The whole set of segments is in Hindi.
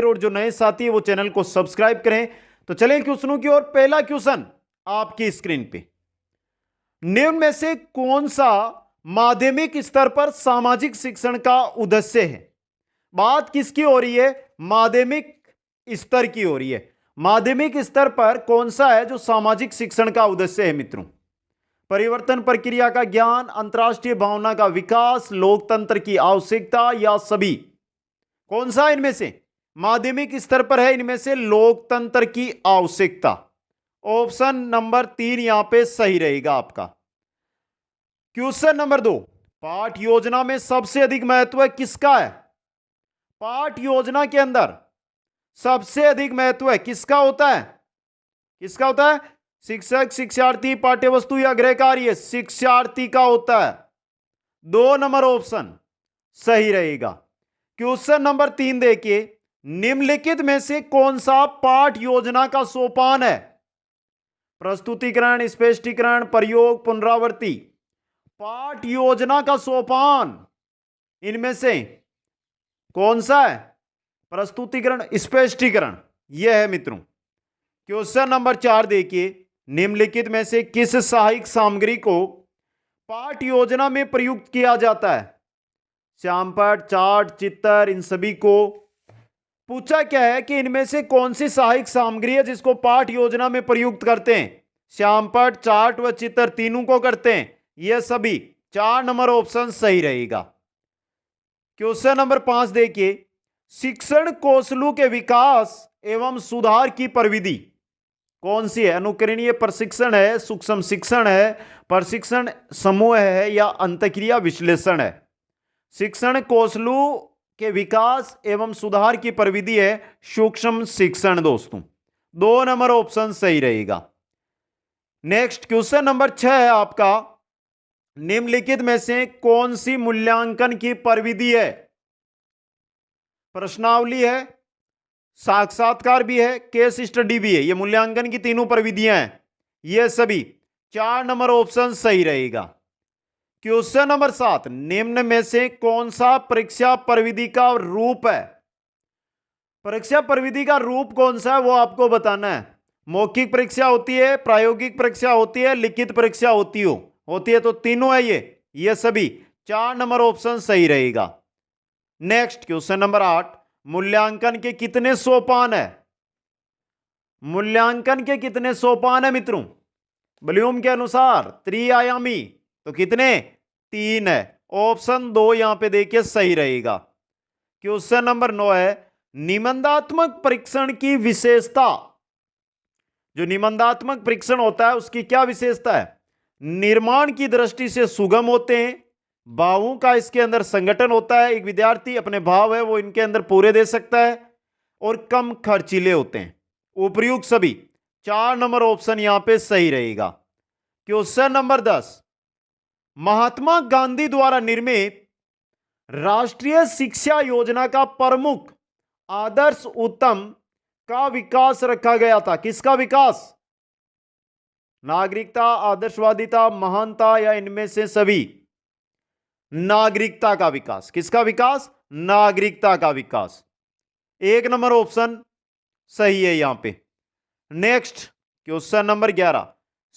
और जो नए साथी है वो चैनल को सब्सक्राइब करें। तो चलें क्वेश्चनों की ओर। पहला क्वेश्चन आपकी स्क्रीन पे, निम्न में से कौन सा माध्यमिक स्तर पर सामाजिक शिक्षण का उद्देश्य है? बात किसकी हो रही है? माध्यमिक स्तर की हो रही है। माध्यमिक स्तर पर कौन सा है जो सामाजिक शिक्षण का उद्देश्य है मित्रों? परिवर्तन प्रक्रिया का ज्ञान, अंतरराष्ट्रीय भावना का विकास, लोकतंत्र की आवश्यकता या सभी? कौन सा इनमें से माध्यमिक स्तर पर है? इनमें से लोकतंत्र की आवश्यकता। ऑप्शन नंबर 3 यहां पे सही रहेगा आपका। क्वेश्चन नंबर 2, पाठ योजना में सबसे अधिक महत्व किसका है? पाठ योजना के अंदर सबसे अधिक महत्व किसका होता है? किसका होता है? शिक्षक, शिक्षार्थी, पाठ्य वस्तु या गृह कार्य? शिक्षार्थी का होता है। 2 नंबर ऑप्शन सही रहेगा। क्वेश्चन नंबर 3 देखिए, निम्नलिखित में से कौन सा पाठ योजना का सोपान है? प्रस्तुतिकरण, स्पष्टीकरण, प्रयोग, पुनरावृत्ति? पाठ योजना का सोपान इनमें से कौन सा है? प्रस्तुतिकरण, स्पष्टीकरण, यह है मित्रों। क्वेश्चन नंबर 4 देखिए, निम्नलिखित में से किस सहायक सामग्री को पाठ योजना में प्रयुक्त किया जाता है? श्यामपट्ट, चार्ट, चित्र, इन सभी को पूछा क्या है कि इनमें से कौन सी सहायक सामग्री है जिसको पाठ योजना में प्रयुक्त करते हैं? श्यामपट्ट, चार्ट व चित्र तीनों को करते हैं। यह सभी 4 नंबर ऑप्शन सही रहेगा। क्वेश्चन नंबर 5 देखिए, शिक्षण कौशलों के विकास एवं सुधार की प्रविधि कौन सी है? अनुकरणीय प्रशिक्षण है, सूक्ष्म शिक्षण है, प्रशिक्षण समूह है या अंतःक्रिया विश्लेषण है? शिक्षण कौशलों के विकास एवं सुधार की प्रविधि है सूक्ष्म शिक्षण दोस्तों। 2 नंबर ऑप्शन सही रहेगा। नेक्स्ट क्वेश्चन नंबर 6 है आपका, निम्नलिखित में से कौन सी मूल्यांकन की प्रविधि है? प्रश्नावली है, साक्षात्कार भी है, केस स्टडी भी है। ये मूल्यांकन की तीनों प्रविधियां हैं। ये सभी 4 नंबर ऑप्शन सही रहेगा। क्वेश्चन नंबर 7, निम्न में से कौन सा परीक्षा प्रविधि का रूप है? परीक्षा प्रविधि का रूप कौन सा है वो आपको बताना है। मौखिक परीक्षा होती है, प्रायोगिक परीक्षा होती है, लिखित परीक्षा होती है तो तीनों है ये सभी 4 नंबर ऑप्शन सही रहेगा। नेक्स्ट क्वेश्चन नंबर 8, मूल्यांकन के कितने सोपान है? मूल्यांकन के कितने सोपान है मित्रों? ब्लूम के अनुसार त्रिआयामी, तो कितने? 3 है। ऑप्शन 2 यहां पे देखिए सही रहेगा। क्वेश्चन नंबर 9 है, निबंधात्मक परीक्षण की विशेषता। जो निबंधात्मक परीक्षण होता है उसकी क्या विशेषता है? निर्माण की दृष्टि से सुगम होते हैं, भावों का इसके अंदर संगठन होता है, एक विद्यार्थी अपने भाव है वो इनके अंदर पूरे दे सकता है, और कम खर्चीले होते हैं। उपयुक्त सभी 4 नंबर ऑप्शन यहां पे सही रहेगा। क्वेश्चन नंबर 10, महात्मा गांधी द्वारा निर्मित राष्ट्रीय शिक्षा योजना का प्रमुख आदर्श उत्तम का विकास रखा गया था। किसका विकास? नागरिकता, आदर्शवादिता, महानता या इनमें से सभी? नागरिकता का विकास। किसका विकास? नागरिकता का विकास। 1 नंबर ऑप्शन सही है यहां पे। नेक्स्ट क्वेश्चन नंबर 11,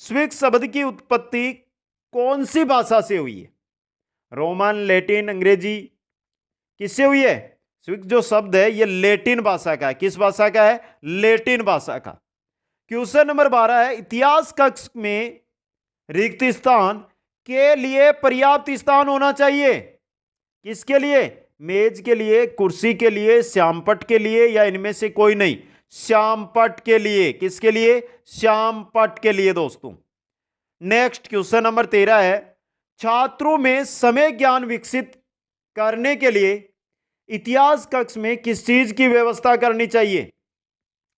स्विस शब्द की उत्पत्ति कौन सी भाषा से हुई है? रोमन, लैटिन, अंग्रेजी? किससे हुई है? स्विस जो शब्द है ये लैटिन भाषा का है। किस भाषा का है? लैटिन भाषा का। क्वेश्चन नंबर 12 है, इतिहास कक्ष में रिक्त स्थान के लिए पर्याप्त स्थान होना चाहिए। किसके लिए? मेज के लिए, कुर्सी के लिए, श्यामपट्ट के लिए या इनमें से कोई नहीं? श्यामपट्ट के लिए। किसके लिए? श्यामपट्ट के लिए दोस्तों। नेक्स्ट क्वेश्चन नंबर 13 है, छात्रों में समय ज्ञान विकसित करने के लिए इतिहास कक्ष में किस चीज की व्यवस्था करनी चाहिए?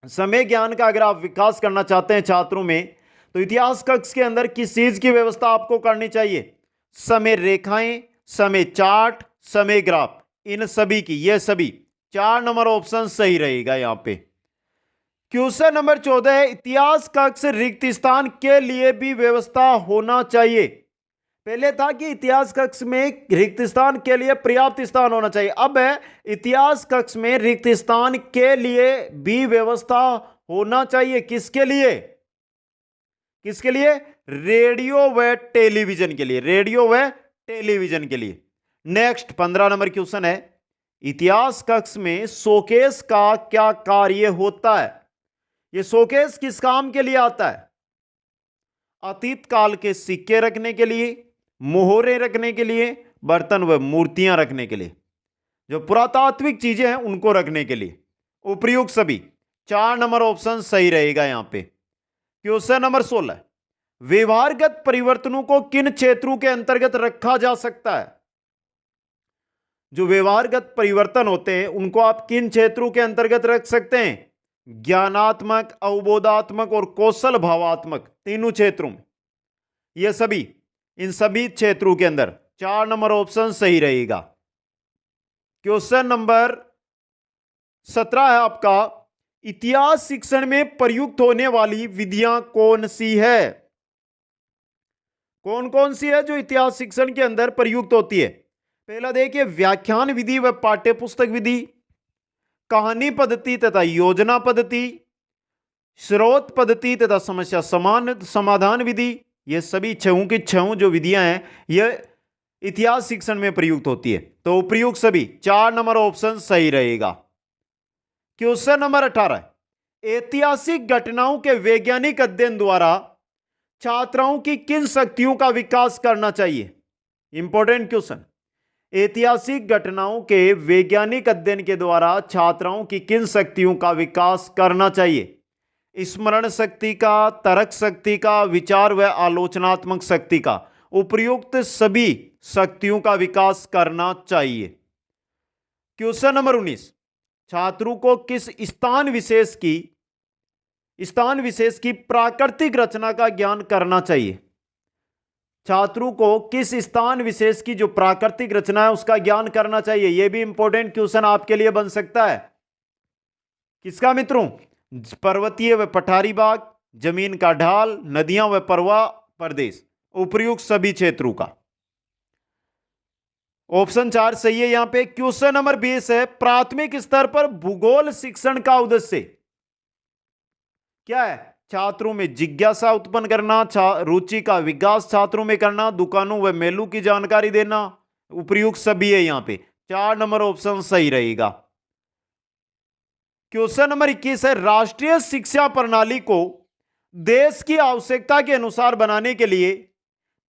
समय ज्ञान का अगर आप विकास करना चाहते हैं छात्रों में तो इतिहास कक्ष के अंदर किस चीज की व्यवस्था आपको करनी चाहिए? समय रेखाएं, समय चार्ट, समय ग्राफ, इन सभी की। ये सभी 4 नंबर ऑप्शन सही रहेगा यहां पे। क्वेश्चन नंबर 14 है, इतिहास कक्ष रिक्त स्थान के लिए भी व्यवस्था होना चाहिए। पहले था कि इतिहास कक्ष में रिक्त स्थान के लिए पर्याप्त स्थान होना चाहिए, अब है इतिहास कक्ष में रिक्त स्थान के लिए भी व्यवस्था होना चाहिए। किसके लिए? किसके लिए? रेडियो व टेलीविजन के लिए, रेडियो व टेलीविजन के लिए। नेक्स्ट 15 नंबर क्वेश्चन है, इतिहास कक्ष में शोकेस का क्या कार्य होता है? यह शोकेस किस काम के लिए आता है? अतीत काल के सिक्के रखने के लिए, मोहरे रखने के लिए, बर्तन व मूर्तियां रखने के लिए, जो पुरातात्विक चीजें हैं उनको रखने के लिए। उपयुक्त सभी। 4 नंबर ऑप्शन सही रहेगा यहां पे। क्वेश्चन नंबर 16, व्यवहारगत परिवर्तनों को किन क्षेत्रों के अंतर्गत रखा जा सकता है? जो व्यवहारगत परिवर्तन होते हैं उनको आप किन क्षेत्रों के अंतर्गत रख सकते हैं? ज्ञानात्मक, अवबोधात्मक और कौशल भावात्मक, तीनों क्षेत्रों में। यह सभी, इन सभी क्षेत्रों के अंदर 4 नंबर ऑप्शन सही रहेगा। क्वेश्चन नंबर 17 है आपका, इतिहास शिक्षण में प्रयुक्त होने वाली विधियां कौन सी है? कौन कौन सी है जो इतिहास शिक्षण के अंदर प्रयुक्त होती है? पहला देखिए, व्याख्यान विधि व पाठ्य पुस्तक विधि, कहानी पद्धति तथा योजना पद्धति, स्रोत पद्धति तथा समस्या समाधान विधि। ये सभी छहों की छहों जो विधियां हैं यह इतिहास शिक्षण में प्रयुक्त होती है। तो उपयुक्त सभी, 4 नंबर ऑप्शन सही रहेगा। क्वेश्चन नंबर 18, ऐतिहासिक घटनाओं के वैज्ञानिक अध्ययन द्वारा छात्राओं की किन शक्तियों का विकास करना चाहिए? Important question. ऐतिहासिक घटनाओं के वैज्ञानिक अध्ययन के द्वारा छात्राओं की किन शक्तियों का विकास करना चाहिए? स्मरण शक्ति का, तर्क शक्ति का, विचार व आलोचनात्मक शक्ति का। उपयुक्त सभी शक्तियों का विकास करना चाहिए। क्वेश्चन नंबर 19, छात्रों को किस स्थान विशेष की प्राकृतिक रचना का ज्ञान करना चाहिए? छात्रों को किस स्थान विशेष की जो प्राकृतिक रचना है उसका ज्ञान करना चाहिए? यह भी इंपॉर्टेंट क्वेश्चन आपके लिए बन सकता है। किसका मित्रों? पर्वतीय व पठारी भाग, जमीन का ढाल, नदियां व प्रवाह प्रदेश। उपयुक्त सभी क्षेत्रों का। ऑप्शन 4 सही है यहां पे। क्वेश्चन नंबर 20 है, प्राथमिक स्तर पर भूगोल शिक्षण का उद्देश्य क्या है? छात्रों में जिज्ञासा उत्पन्न करना, रुचि का विकास छात्रों में करना, दुकानों व मेलों की जानकारी देना। उपयुक्त सभी है यहां पे। 4 नंबर ऑप्शन सही रहेगा। क्वेश्चन नंबर 21 है, राष्ट्रीय शिक्षा प्रणाली को देश की आवश्यकता के अनुसार बनाने के लिए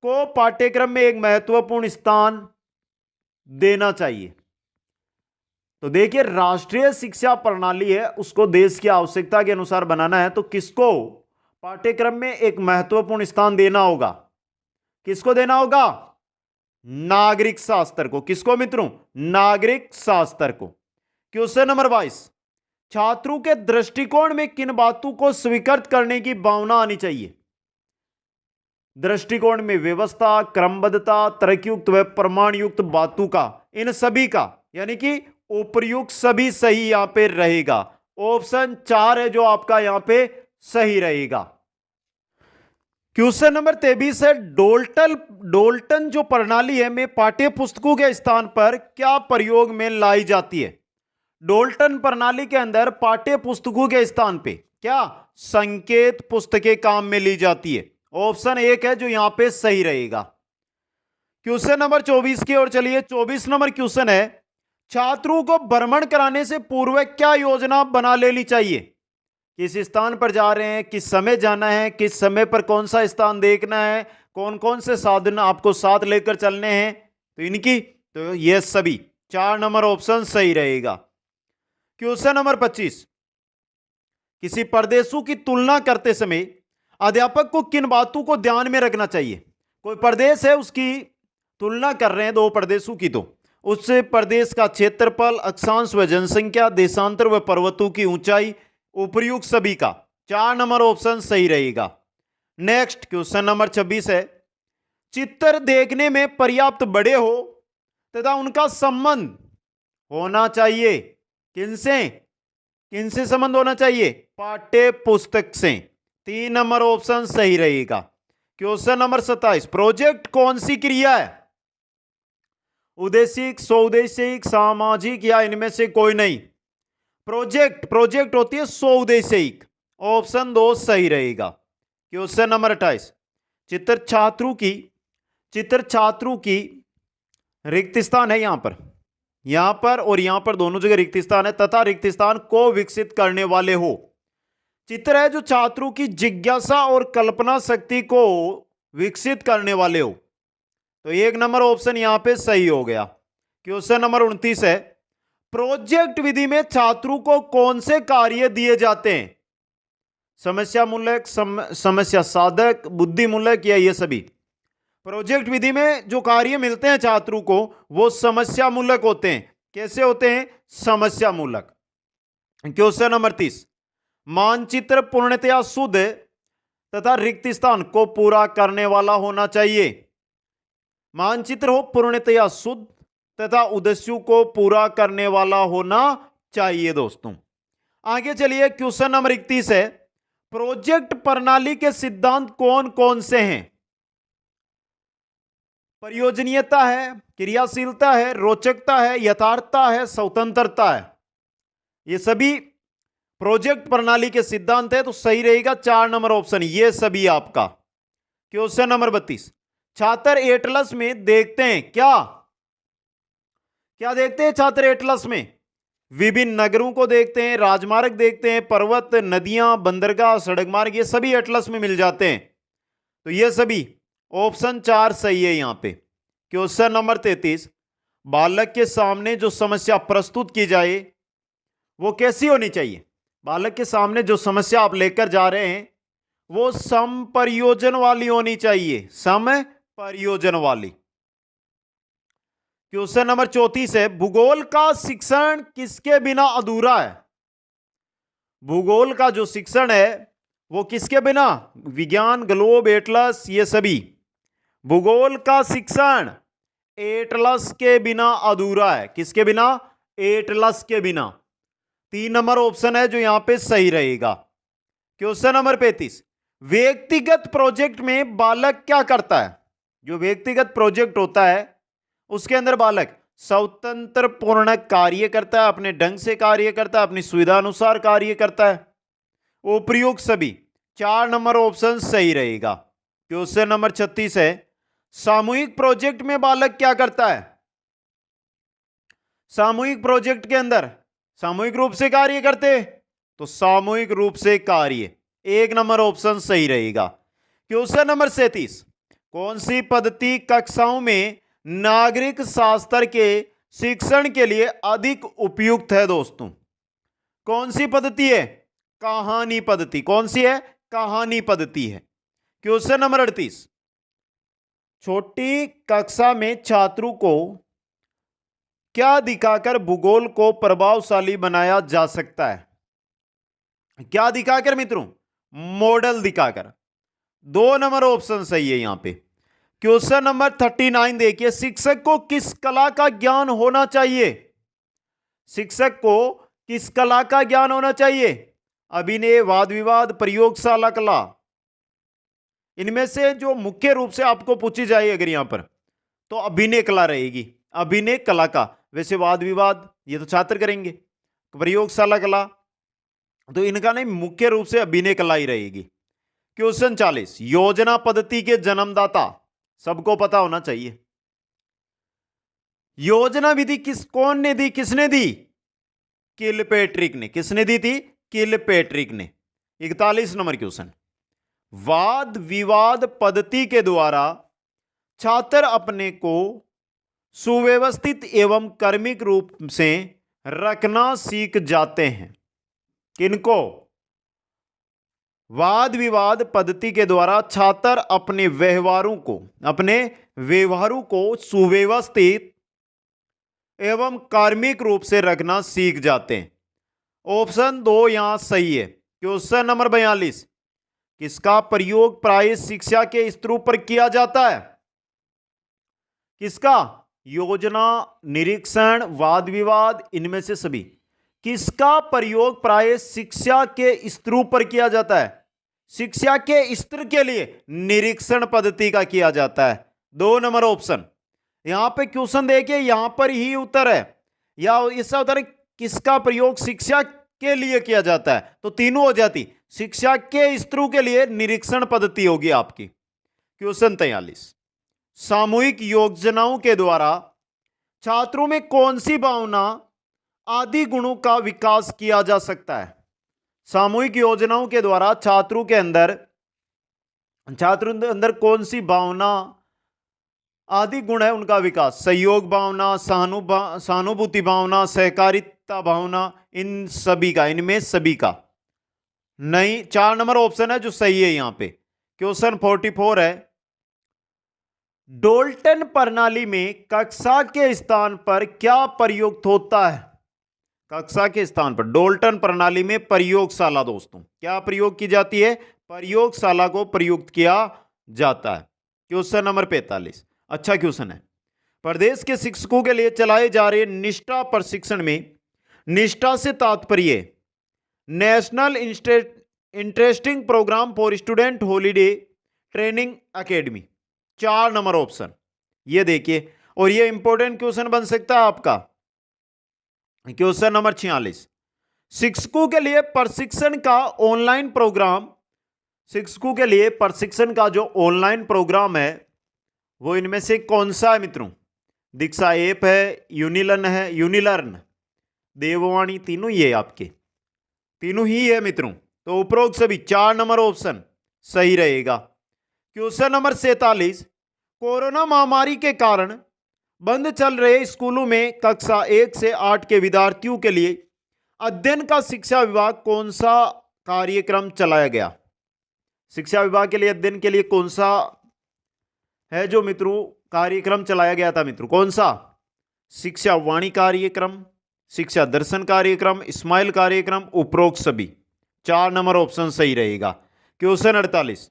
को पाठ्यक्रम में एक महत्वपूर्ण स्थान देना चाहिए। तो देखिए, राष्ट्रीय शिक्षा प्रणाली है उसको देश की आवश्यकता के अनुसार बनाना है, तो किसको पाठ्यक्रम में एक महत्वपूर्ण स्थान देना होगा? किसको देना होगा? नागरिक शास्त्र को। किसको मित्रों? नागरिक शास्त्र को। क्वेश्चन नंबर 22, छात्रों के दृष्टिकोण में किन बातों को स्वीकृत करने की भावना आनी चाहिए? दृष्टिकोण में व्यवस्था, क्रमबद्धता, तर्कयुक्त व प्रमाणयुक्त बातों का, इन सभी का, यानी कि उपयुक्त सभी सही यहां पे रहेगा। ऑप्शन 4 है जो आपका यहां पे सही रहेगा। क्वेश्चन नंबर 23 है, डोल्टन जो प्रणाली है में पाठ्य पुस्तकों के स्थान पर क्या प्रयोग में लाई जाती है? डोल्टन प्रणाली के अंदर पाठ्य पुस्तकों के स्थान पे क्या संकेत पुस्तकें काम में ली जाती है? ऑप्शन 1 है जो यहां पे सही रहेगा। क्वेश्चन नंबर 24 की ओर चलिए। 24 नंबर क्वेश्चन है, छात्रों को भ्रमण कराने से पूर्व क्या योजना बना लेनी चाहिए? किस स्थान पर जा रहे हैं, किस समय जाना है, किस समय पर कौन सा स्थान देखना है, कौन कौन से साधन आपको साथ लेकर चलने हैं, तो ये सभी 4 नंबर ऑप्शन सही रहेगा। क्वेश्चन नंबर 25, किसी प्रदेशों की तुलना करते समय अध्यापक को किन बातों को ध्यान में रखना चाहिए? कोई प्रदेश है उसकी तुलना कर रहे हैं, दो प्रदेशों की, तो उस प्रदेश का क्षेत्रफल, अक्षांश व जनसंख्या, देशांतर व पर्वतों की ऊंचाई। उपयुक्त सभी का 4 नंबर ऑप्शन सही रहेगा। नेक्स्ट क्वेश्चन नंबर 26 है, चित्र देखने में पर्याप्त बड़े हो तथा उनका संबंध होना चाहिए। किनसे संबंध होना चाहिए? पाठ्य पुस्तक से। 3 नंबर ऑप्शन सही रहेगा। क्वेश्चन नंबर 27, प्रोजेक्ट कौन सी क्रिया है? उद्देशिक, स्वउद्देशिक, सामाजिक या इनमें से कोई नहीं? प्रोजेक्ट प्रोजेक्ट होती है स्वउद्देशिक। ऑप्शन 2 सही रहेगा। क्वेश्चन नंबर 28, चित्र छात्रों की रिक्त स्थान है यहां पर और यहां पर दोनों जगह रिक्त स्थान है तथा रिक्त स्थान को विकसित करने वाले हो। चित्र है जो छात्रों की जिज्ञासा और कल्पना शक्ति को विकसित करने वाले हो, तो 1 नंबर ऑप्शन यहां पे सही हो गया। क्वेश्चन नंबर 29 है, प्रोजेक्ट विधि में छात्रों को कौन से कार्य दिए जाते हैं? समस्या मूलक, समस्या साधक, बुद्धि मूलक या ये सभी? प्रोजेक्ट विधि में जो कार्य मिलते हैं छात्रों को वो समस्या मूलक होते हैं। कैसे होते हैं? समस्या मूलक। क्वेश्चन नंबर 30, मानचित्र पूर्णतया शुद्ध तथा रिक्त स्थान को पूरा करने वाला होना चाहिए। मानचित्र हो पूर्णतया शुद्ध तथा उद्देश्यों को पूरा करने वाला होना चाहिए। दोस्तों आगे चलिए, क्वेश्चन नंबर 31 है, प्रोजेक्ट प्रणाली के सिद्धांत कौन कौन से हैं? प्रयोजनीयता है, क्रियाशीलता है, रोचकता है, यथार्थता है, स्वतंत्रता है। ये सभी प्रोजेक्ट प्रणाली के सिद्धांत है, तो सही रहेगा 4 नंबर ऑप्शन, ये सभी आपका। क्वेश्चन नंबर 32, छात्र एटलस में देखते हैं क्या? क्या देखते हैं छात्र एटलस में? विभिन्न नगरों को देखते हैं, राजमार्ग देखते हैं, पर्वत, नदियां, बंदरगाह, सड़क मार्ग, ये सभी एटलस में मिल जाते हैं, तो ये सभी ऑप्शन 4 सही है यहां पे। क्वेश्चन नंबर 33, बालक के सामने जो समस्या प्रस्तुत की जाए वो कैसी होनी चाहिए? बालक के सामने जो समस्या आप लेकर जा रहे हैं वो समप्रयोजन वाली होनी चाहिए, समप्रयोजन वाली। क्वेश्चन नंबर 34 है, भूगोल का शिक्षण किसके बिना अधूरा है? भूगोल का जो शिक्षण है वो किसके बिना? विज्ञान, ग्लोब, एटलस, ये सभी। भूगोल का शिक्षण एटलस के बिना अधूरा है। किसके बिना? एटलस के बिना। 3 नंबर ऑप्शन है जो यहां पे सही रहेगा। क्वेश्चन नंबर 35, व्यक्तिगत प्रोजेक्ट में बालक क्या करता है? जो व्यक्तिगत प्रोजेक्ट होता है उसके अंदर बालक स्वतंत्र पूर्ण कार्य करता है, अपने ढंग से कार्य करता है, अपनी सुविधा अनुसार कार्य करता है। उपयुक्त सभी 4 नंबर ऑप्शन सही रहेगा। क्वेश्चन नंबर 36 है, सामूहिक प्रोजेक्ट में बालक क्या करता है? सामूहिक प्रोजेक्ट के अंदर सामूहिक रूप से कार्य करते, तो सामूहिक रूप से कार्य, 1 नंबर ऑप्शन सही रहेगा। क्वेश्चन नंबर 37, कौन सी पद्धति कक्षाओं में नागरिक शास्त्र के शिक्षण के लिए अधिक उपयुक्त है? दोस्तों कौन सी पद्धति है? कहानी पद्धति। कौन सी है? कहानी पद्धति है। क्वेश्चन नंबर 38, छोटी कक्षा में छात्रों को क्या दिखाकर भूगोल को प्रभावशाली बनाया जा सकता है? क्या दिखाकर मित्रों? मॉडल दिखाकर। 2 नंबर ऑप्शन सही है यहां पे। क्वेश्चन नंबर 39 देखिए, शिक्षक को किस कला का ज्ञान होना चाहिए? शिक्षक को किस कला का ज्ञान होना चाहिए? अभिनय, वाद विवाद, प्रयोगशाला कला। इनमें से जो मुख्य रूप से आपको पूछी जाए अगर यहां पर, तो अभिनय कला रहेगी। अभिनय कला का, वैसे वाद विवाद ये तो छात्र करेंगे, प्रयोगशाला कला तो इनका नहीं, मुख्य रूप से अभिनय कला ही रहेगी। क्वेश्चन 40, योजना पद्धति के जन्मदाता सबको पता होना चाहिए। योजना विधि कौन ने दी? किसने दी? किलपेट्रिक ने। किसने दी थी? किलपेट्रिक ने। 41 नंबर क्वेश्चन, वाद विवाद पद्धति के द्वारा छात्र अपने को सुव्यवस्थित एवं कर्मिक रूप से रखना सीख जाते हैं। किनको? वाद विवाद पद्धति के द्वारा छात्र अपने व्यवहारों को सुव्यवस्थित एवं कार्मिक रूप से रखना सीख जाते हैं। ऑप्शन 2 यहां सही है। क्वेश्चन नंबर 42, किसका प्रयोग प्राय शिक्षा के स्तरों पर किया जाता है? किसका? योजना, निरीक्षण, वाद विवाद, इनमें से सभी। किसका प्रयोग प्राय शिक्षा के स्तरों पर किया जाता है? शिक्षा के स्तर के लिए निरीक्षण पद्धति का किया जाता है। 2 नंबर ऑप्शन। यहां पे क्वेश्चन देखिए, यहां पर ही उत्तर है या इसका उत्तर किसका प्रयोग शिक्षा के लिए किया जाता है, तो तीनों हो जाती। शिक्षा के स्तरों के लिए निरीक्षण पद्धति होगी आपकी। क्वेश्चन 43, सामूहिक योजनाओं के द्वारा छात्रों में कौन सी भावना आदि गुणों का विकास किया जा सकता है। सामूहिक योजनाओं के द्वारा छात्रों के अंदर कौन सी भावना आदि गुण है उनका विकास। सहयोग भावना, सहानुभूति भावना, सहकारिता भावना, इन सभी का, इनमें सभी का नहीं। 4 नंबर ऑप्शन है जो सही है यहां पे। क्वेश्चन 44 है, डोल्टन प्रणाली में कक्षा के स्थान पर क्या प्रयुक्त होता है। कक्षा के स्थान पर डोल्टन प्रणाली में प्रयोगशाला, दोस्तों क्या प्रयोग की जाती है, प्रयोगशाला को प्रयुक्त किया जाता है। क्वेश्चन नंबर 45, अच्छा क्वेश्चन है। प्रदेश के शिक्षकों के लिए चलाए जा रहे निष्ठा प्रशिक्षण में निष्ठा से तात्पर्य national interesting programme for student holiday training academy. 4 number option ये देखिए, और ये इंपॉर्टेंट क्वेश्चन बन सकता है आपका। क्वेश्चन नंबर 46, शिक्षकों के लिए प्रशिक्षण का ऑनलाइन प्रोग्राम, शिक्षकों के लिए प्रशिक्षण का जो ऑनलाइन प्रोग्राम है वो इनमें से कौन सा है मित्रों। दीक्षा ऐप है, यूनिलर्न, देववाणी, तीनों ही है आपके, तीनों ही है मित्रों। तो उपरोक्त सभी 4 नंबर ऑप्शन सही रहेगा। क्वेश्चन नंबर 47, कोरोना महामारी के कारण बंद चल रहे स्कूलों में कक्षा 1 से 8 के विद्यार्थियों के लिए अध्ययन का शिक्षा विभाग कौन सा कार्यक्रम चलाया गया। शिक्षा विभाग के लिए अध्ययन के लिए कौन सा है जो मित्रों कार्यक्रम चलाया गया था मित्रों, कौन सा। शिक्षा वाणी कार्यक्रम, शिक्षा दर्शन कार्यक्रम, स्माइल कार्यक्रम, उपरोक्त सभी। 4 नंबर ऑप्शन सही रहेगा। क्वेश्चन 48,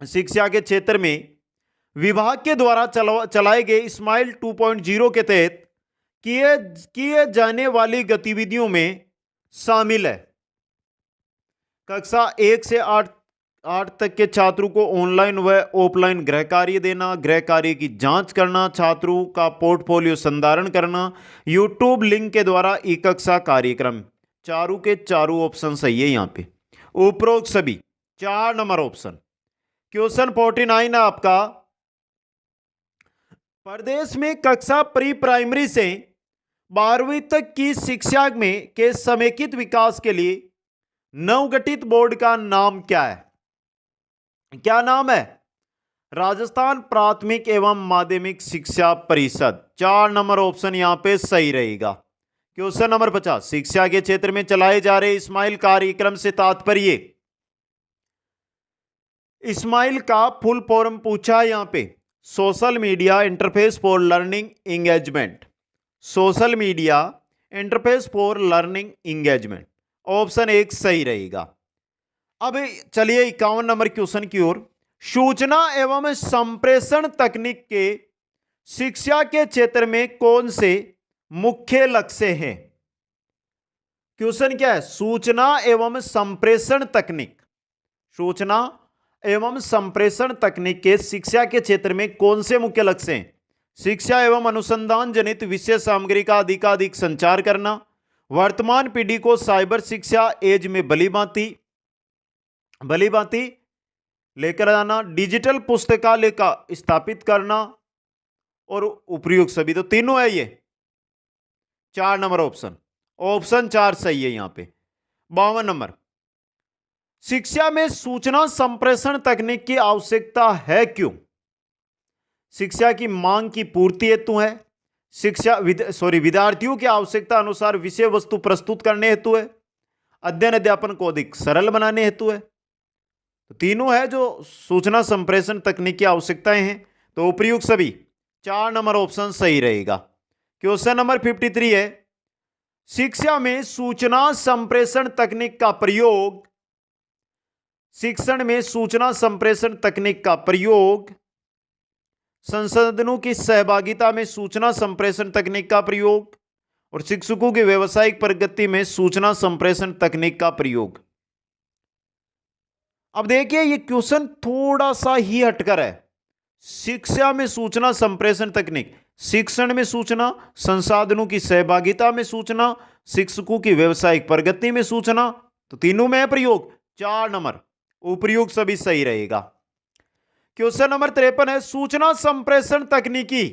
शिक्षा के क्षेत्र में विभाग के द्वारा चलाए गए स्माइल 2.0 के तहत किए जाने वाली गतिविधियों में शामिल है कक्षा 1 से 8 तक के छात्रों को ऑनलाइन व ऑफलाइन गृह कार्य देना, गृह कार्य की जांच करना, छात्रों का पोर्टफोलियो संधारण करना, यूट्यूब लिंक के द्वारा ई कक्षा कार्यक्रम। चारों के चारों ऑप्शन सही है यहां पे, उपरोक्त सभी। 4 नंबर ऑप्शन। क्वेश्चन 49 है आपका, प्रदेश में कक्षा प्री प्राइमरी से 12वीं तक की शिक्षा में के समेकित विकास के लिए नवगठित बोर्ड का नाम क्या है। क्या नाम है। राजस्थान प्राथमिक एवं माध्यमिक शिक्षा परिषद। 4 नंबर ऑप्शन यहां पे सही रहेगा। क्वेश्चन नंबर 50, शिक्षा के क्षेत्र में चलाए जा रहे स्माइल कार्यक्रम से तात्पर्य, स्माइल का फुल फॉर्म पूछा है यहां पे, social media interface for learning engagement. Social media interface for learning engagement, option 1 सही रहेगा। अब चलिए 51 नंबर क्वेश्चन की ओर। सूचना एवं संप्रेषण तकनीक के शिक्षा के क्षेत्र में कौन से मुख्य लक्ष्य हैं। क्वेश्चन क्या है, सूचना एवं संप्रेषण तकनीक, सूचना एवं संप्रेषण तकनीक के शिक्षा के क्षेत्र में कौन से मुख्य लक्ष्य हैं। शिक्षा एवं अनुसंधान जनित विषय सामग्री का अधिकाधिक संचार करना, वर्तमान पीढ़ी को साइबर शिक्षा एज में भली भांति लेकर आना, डिजिटल पुस्तकालय का स्थापित करना और उपयुक्त सभी। तो तीनों है ये। 4 नंबर ऑप्शन, ऑप्शन 4 सही है यहां पे। 52 नंबर, शिक्षा में सूचना संप्रेषण तकनीक की आवश्यकता है क्यों। शिक्षा की मांग की पूर्ति हेतु है, विद्यार्थियों की आवश्यकता अनुसार विषय वस्तु प्रस्तुत करने हेतु है, अध्ययन अध्यापन को अधिक सरल बनाने हेतु है। तो तीनों है जो सूचना संप्रेषण तकनीक की आवश्यकताएं हैं, तो उपयुक्त सभी। 4 नंबर ऑप्शन सही रहेगा। क्वेश्चन नंबर 53 है, शिक्षा में सूचना संप्रेषण तकनीक का प्रयोग, शिक्षण में सूचना संप्रेषण तकनीक का प्रयोग, संसाधनों की सहभागिता में सूचना संप्रेषण तकनीक का प्रयोग और शिक्षकों की व्यावसायिक प्रगति में सूचना संप्रेषण तकनीक का प्रयोग। अब देखिए ये क्वेश्चन थोड़ा सा ही हटकर है। शिक्षा में सूचना संप्रेषण तकनीक, शिक्षण में सूचना, संसाधनों की सहभागिता में सूचना, शिक्षकों की व्यावसायिक प्रगति में सूचना, तो तीनों में है प्रयोग। 4 नंबर उपयुक्त सभी सही रहेगा। क्वेश्चन नंबर 53 है, सूचना संप्रेषण तकनीकी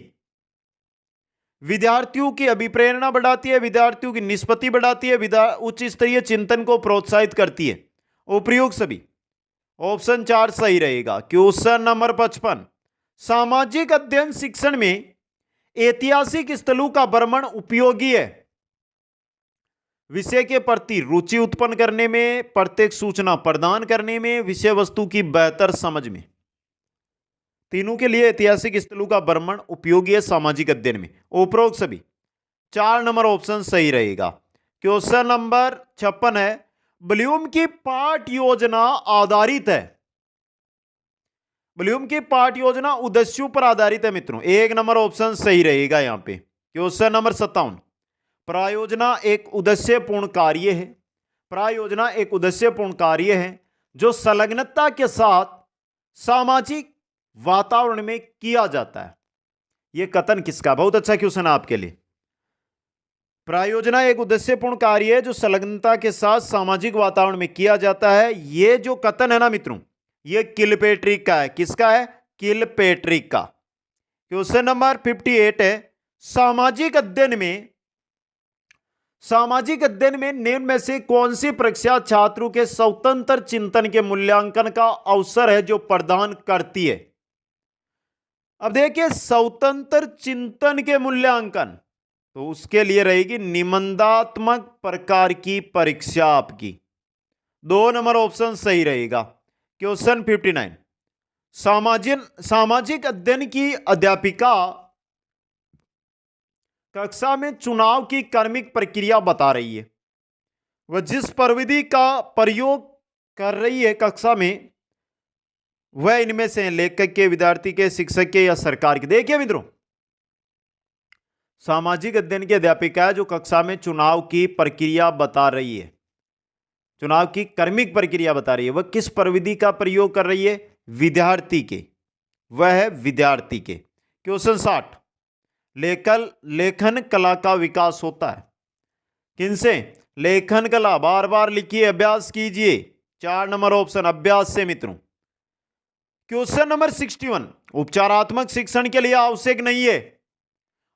विद्यार्थियों की अभिप्रेरणा बढ़ाती है, विद्यार्थियों की निष्पत्ति बढ़ाती है, उच्च स्तरीय चिंतन को प्रोत्साहित करती है। उपयुक्त सभी, ऑप्शन 4 सही रहेगा। क्वेश्चन नंबर 55, सामाजिक अध्ययन शिक्षण में ऐतिहासिक स्थलों का भ्रमण उपयोगी है। विषय के प्रति रुचि उत्पन्न करने में, प्रत्येक सूचना प्रदान करने में, विषय वस्तु की बेहतर समझ में, तीनों के लिए ऐतिहासिक स्थलों का भ्रमण उपयोगी है सामाजिक अध्ययन में। उपरोक्त सभी, 4 नंबर ऑप्शन सही रहेगा। क्वेश्चन नंबर 56 है, ब्लूम की पाठ योजना आधारित है। ब्लूम की पाठ योजना उद्देश्यों पर आधारित है मित्रों। 1 नंबर ऑप्शन सही रहेगा यहां पे। क्वेश्चन नंबर 57, प्रायोजना एक उद्देश्यपूर्ण कार्य है। प्रायोजना एक उद्देश्यपूर्ण कार्य है जो संलग्नता के साथ सामाजिक वातावरण में किया जाता है। यह कथन किसका? बहुत अच्छा क्वेश्चन है आपके लिए। प्रायोजना एक उद्देश्यपूर्ण कार्य है जो संलग्नता के साथ सामाजिक वातावरण में किया जाता है। यह जो कथन है ना मित्रों, यह किलपेट्रिक का है। किसका है? किलपेट्रिक का। क्वेश्चन नंबर 58 है, सामाजिक अध्ययन में निम्न में से कौन सी परीक्षा छात्रों के स्वतंत्र चिंतन के मूल्यांकन का अवसर है जो प्रदान करती है? अब देखिए, स्वतंत्र चिंतन के मूल्यांकन, तो उसके लिए रहेगी निबंधात्मक प्रकार की परीक्षा आपकी। 2 नंबर ऑप्शन सही रहेगा। क्वेश्चन 59, सामाजिक अध्ययन की अध्यापिका कक्षा में चुनाव की क्रमिक प्रक्रिया बता रही है। वह जिस प्रविधि का प्रयोग कर रही है कक्षा में, वह इनमें से लेखक के, विद्यार्थी के, शिक्षक के या सरकार के? देखिए मित्रों, सामाजिक अध्ययन की अध्यापिका है जो कक्षा में चुनाव की प्रक्रिया बता रही है, चुनाव की क्रमिक प्रक्रिया बता रही है। वह किस प्रविधि का प्रयोग कर रही है? विद्यार्थी के, वह है विद्यार्थी के। क्वेश्चन 60, लेखन कला का विकास होता है किनसे? लेखन कला, बार बार लिखिए, अभ्यास कीजिए। 4 नंबर ऑप्शन अभ्यास से मित्रों। क्वेश्चन नंबर 61, उपचारात्मक शिक्षण के लिए आवश्यक नहीं है।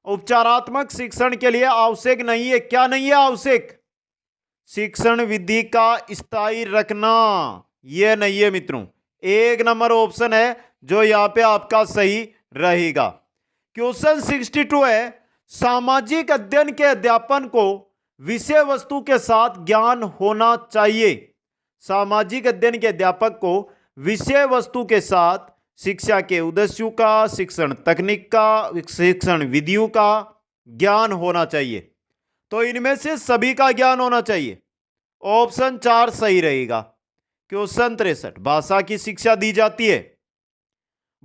उपचारात्मक शिक्षण के लिए आवश्यक नहीं है। क्या नहीं है आवश्यक? शिक्षण विधि का स्थायी रखना, यह नहीं है मित्रों। 1 नंबर ऑप्शन है जो यहां पे आपका सही रहेगा। क्वेश्चन 62 है, सामाजिक अध्ययन के अध्यापन को विषय वस्तु के साथ ज्ञान होना चाहिए। सामाजिक अध्ययन के अध्यापक को विषय वस्तु के साथ शिक्षा के उद्देश्यों का, शिक्षण तकनीक का, शिक्षण विधियों का ज्ञान होना चाहिए। तो इनमें से सभी का ज्ञान होना चाहिए। ऑप्शन 4 सही रहेगा। क्वेश्चन 63, भाषा की शिक्षा दी जाती है।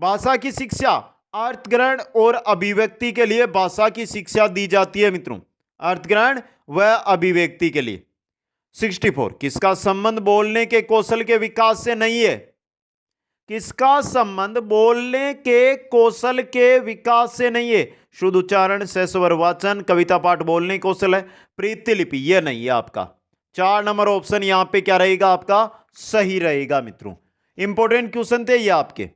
भाषा की शिक्षा अर्थग्रहण और अभिव्यक्ति के लिए भाषा की शिक्षा दी जाती है मित्रों। अर्थग्रहण व अभिव्यक्ति के लिए। 64, किसका संबंध बोलने के कौशल के विकास से नहीं है? किसका संबंध बोलने के कौशल के विकास से नहीं है? शुद्ध उच्चारण, सहस्वर वाचन, कविता पाठ बोलने कौशल है, प्रतिलिपि, यह नहीं है आपका। 4 नंबर ऑप्शन यहां पे क्या रहेगा आपका? सही रहेगा मित्रों। इंपॉर्टेंट क्वेश्चन थे ये आपके।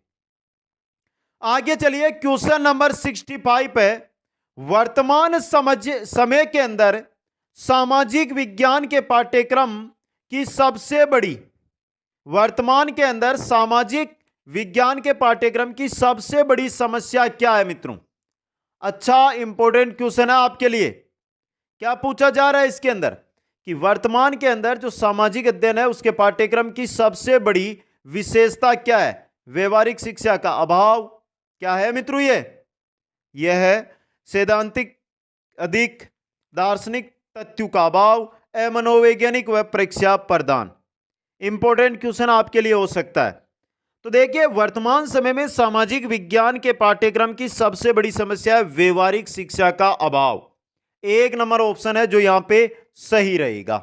आगे चलिए, क्वेश्चन नंबर 65 है, वर्तमान समय के अंदर सामाजिक विज्ञान के पाठ्यक्रम की सबसे बड़ी, वर्तमान के अंदर सामाजिक विज्ञान के पाठ्यक्रम की सबसे बड़ी समस्या क्या है मित्रों? अच्छा इंपॉर्टेंट क्वेश्चन है आपके लिए। क्या पूछा जा रहा है इसके अंदर कि वर्तमान के अंदर जो सामाजिक अध्ययन है उसके पाठ्यक्रम की सबसे बड़ी विशेषता क्या है? व्यवहारिक शिक्षा का अभाव। क्या है मित्रों? यह है सैद्धांतिक अधिक दार्शनिक तथ्यों का अभाव, मनोवैज्ञानिक व परीक्षा प्रदान। इंपॉर्टेंट क्वेश्चन आपके लिए हो सकता है। तो देखिए, वर्तमान समय में सामाजिक विज्ञान के पाठ्यक्रम की सबसे बड़ी समस्या है व्यवहारिक शिक्षा का अभाव। 1 नंबर ऑप्शन है जो यहां पे सही रहेगा।